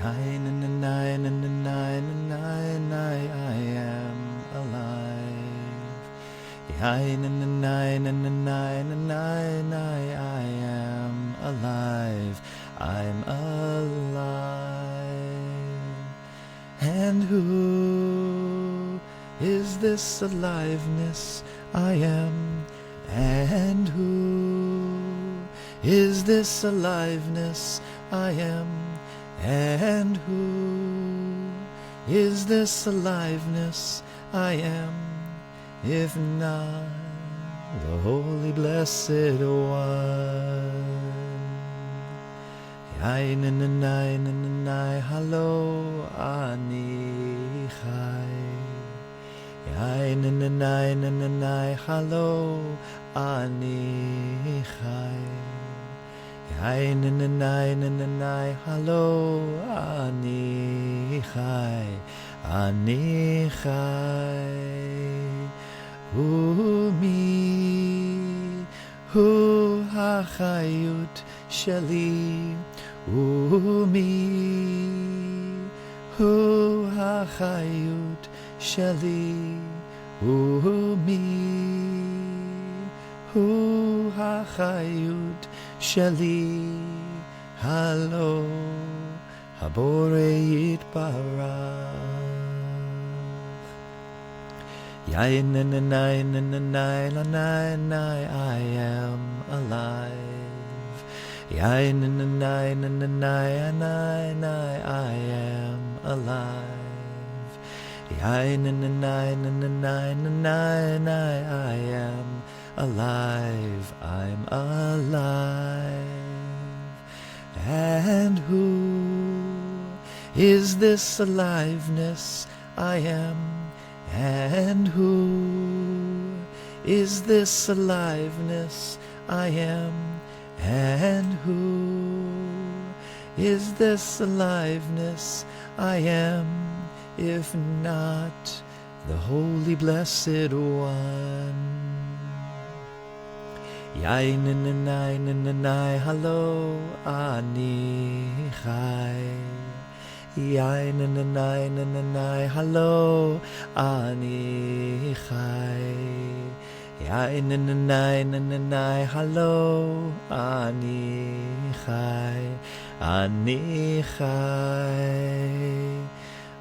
I am alive. I am alive. I'm alive. And who is this aliveness I am? And who is this aliveness I am? And who is this aliveness I am? If not the Holy Blessed One. Halo ani chai. Halo ani chai. Halo ani chai. Ani chai. Umi hu hachayut sheli. Umi hu hachayut sheli. Umi hu hachayut sheli. Halo habore yitbarach. I am alive. I am alive. I am alive. I'm alive. And who is this aliveness I am? And who is this aliveness I am? And who is this aliveness I am? If not the Holy Blessed One. Halo ani chai. Halo ani chai. Halo ani chai. Ani chai.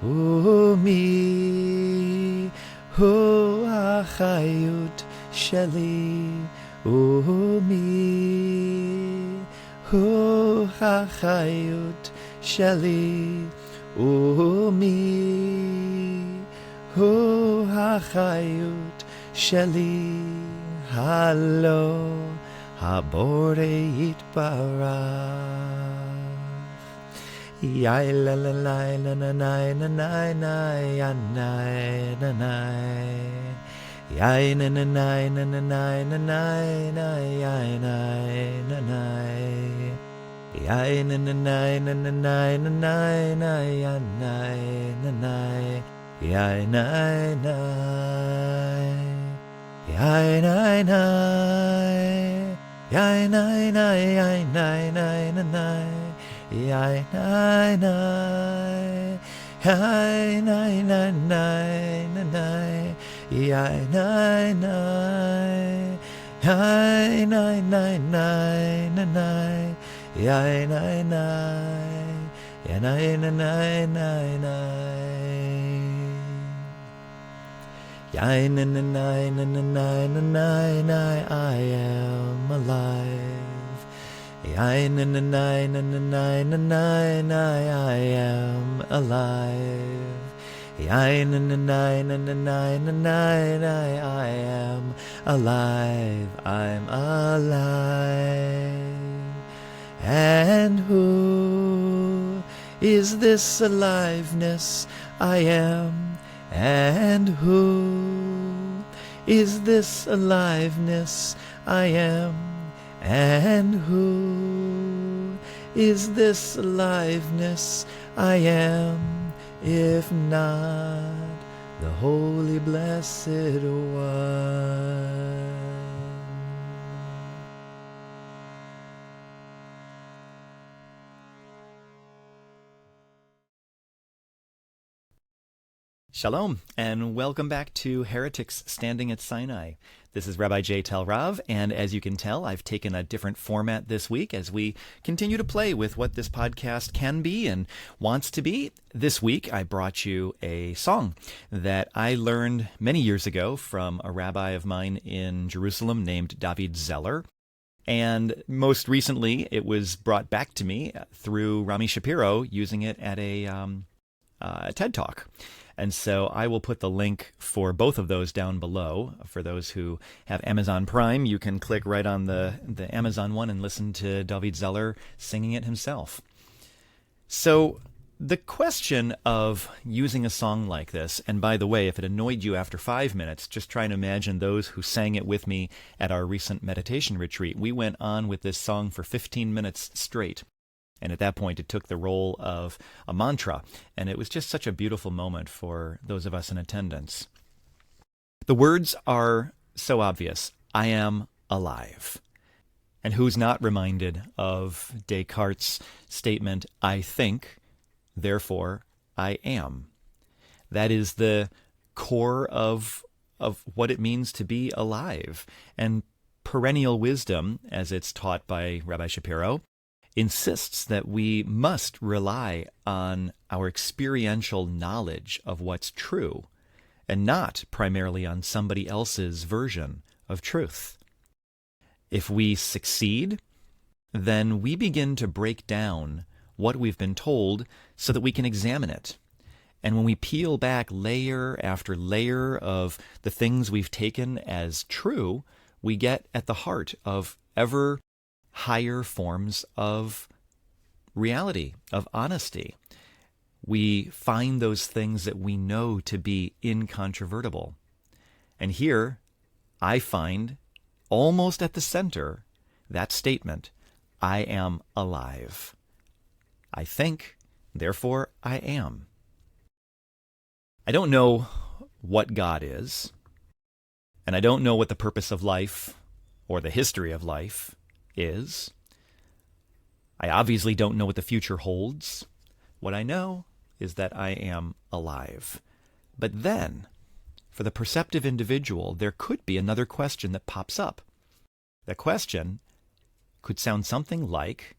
Umi hu hachayut sheli. Umi hu hachayut sheli. Umi hu hachayut sheli. Halo habore yitbarach. Yai la la la na na na na na na ya na na na. Yai na na na na na na na na na ya na na na. Yai na na na na na na na na na ya na na na. Yai na na. Yai na na. Yai na na yai na na na na. Yai na na. Yai na na na na na. Yai na na. Yai na na na na na. Yai na na. Yai na na na na na. Yai na na na na na na na na. I am alive. Yai na na na na na na na na. I am alive. Yai na na na na na na na na. I am alive. I'm alive. And who is this aliveness I am? And who is this aliveness I am? And who is this aliveness I am? If not the Holy Blessed One. Shalom, and welcome back to Heretics Standing at Sinai. This is Rabbi Jay Tel Rav, and as you can tell, I've taken a different format this week as we continue to play with what this podcast can be and wants to be. This week, I brought you a song that I learned many years ago from a rabbi of mine in Jerusalem named David Zeller. And most recently, it was brought back to me through Rami Shapiro using it at a TED Talk. And so I will put the link for both of those down below. For those who have Amazon Prime, you can click right on the Amazon one and listen to David Zeller singing it himself. So the question of using a song like this, and by the way, if it annoyed you after 5 minutes, just try and imagine those who sang it with me at our recent meditation retreat. We went on with this song for 15 minutes straight. And at that point, it took the role of a mantra, and it was just such a beautiful moment for those of us in attendance. The words are so obvious. I am alive. And who's not reminded of Descartes' statement, I think, therefore I am? That is the core of what it means to be alive. And perennial wisdom, as it's taught by Rabbi Shapiro, insists that we must rely on our experiential knowledge of what's true and not primarily on somebody else's version of truth. If we succeed, then we begin to break down what we've been told so that we can examine it. And when we peel back layer after layer of the things we've taken as true, we get at the heart of ever higher forms of reality, of honesty. We find those things that we know to be incontrovertible. And here, I find, almost at the center, that statement, I am alive. I think, therefore I am. I don't know what God is, and I don't know what the purpose of life or the history of life is. I obviously don't know what the future holds. What I know is that I am alive. But then, for the perceptive individual, there could be another question that pops up. The question could sound something like,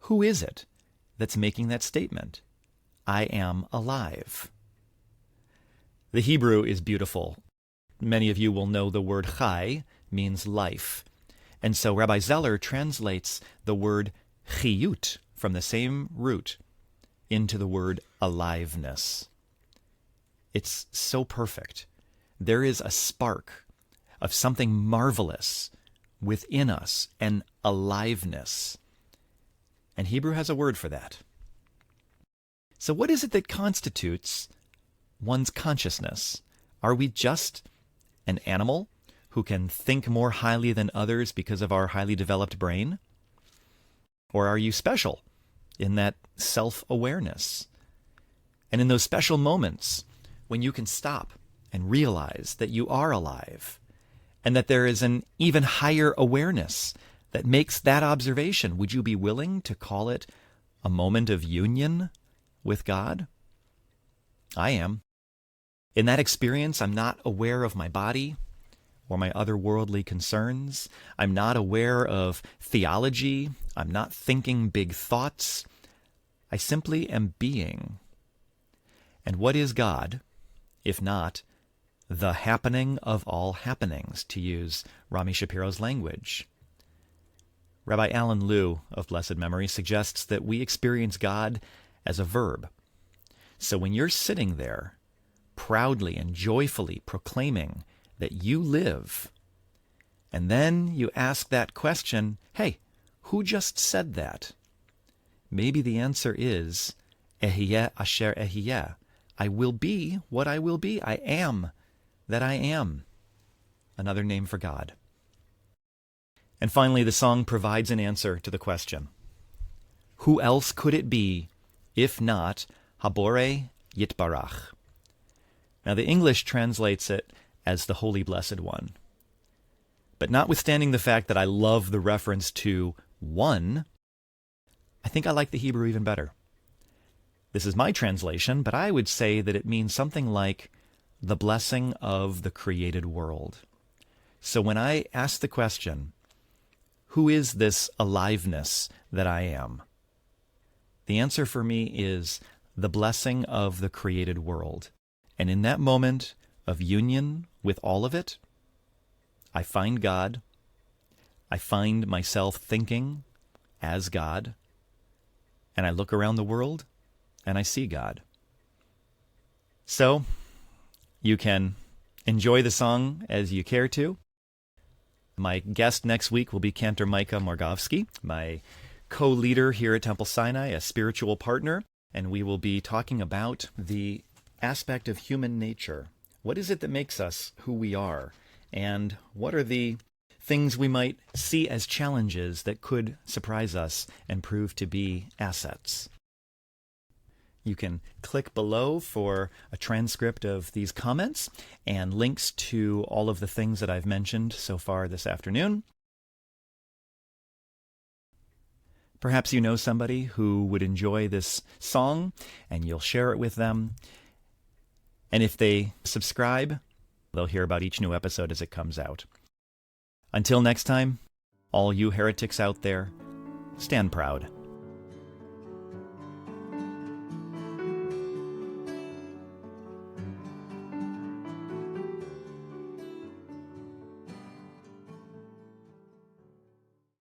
who is it that's making that statement? I am alive. The Hebrew is beautiful. Many of you will know the word chai means life. And so Rabbi Zeller translates the word chiyut from the same root into the word aliveness. It's so perfect. There is a spark of something marvelous within us, an aliveness. And Hebrew has a word for that. So what is it that constitutes one's consciousness? Are we just an animal who can think more highly than others because of our highly developed brain? Or are you special in that self-awareness? And in those special moments when you can stop and realize that you are alive and that there is an even higher awareness that makes that observation, would you be willing to call it a moment of union with God? I am. In that experience, I'm not aware of my body or my otherworldly concerns. I'm not aware of theology. I'm not thinking big thoughts. I simply am being. And what is God, if not the happening of all happenings, to use Rami Shapiro's language? Rabbi Alan Liu of blessed memory suggests that we experience God as a verb. So when you're sitting there proudly and joyfully proclaiming that you live, and then you ask that question, hey, who just said that? Maybe the answer is, Ehyeh asher ehyeh. I will be what I will be. I am that I am. Another name for God. And finally, the song provides an answer to the question. Who else could it be if not Haborei Yitbarach? Now, the English translates it as the Holy Blessed One. But notwithstanding the fact that I love the reference to one, I think I like the Hebrew even better. This is my translation, but I would say that it means something like the blessing of the created world. So when I ask the question, who is this aliveness that I am? The answer for me is the blessing of the created world. And in that moment of union with all of it, I find God. I find myself thinking as God. And I look around the world and I see God. So you can enjoy the song as you care to. My guest next week will be Cantor Micah Morgowski, my co-leader here at Temple Sinai, a spiritual partner, and we will be talking about the aspect of human nature. What is it that makes us who we are? And what are the things we might see as challenges that could surprise us and prove to be assets? You can click below for a transcript of these comments and links to all of the things that I've mentioned so far this afternoon. Perhaps you know somebody who would enjoy this song and you'll share it with them. And if they subscribe, they'll hear about each new episode as it comes out. Until next time, all you heretics out there, stand proud.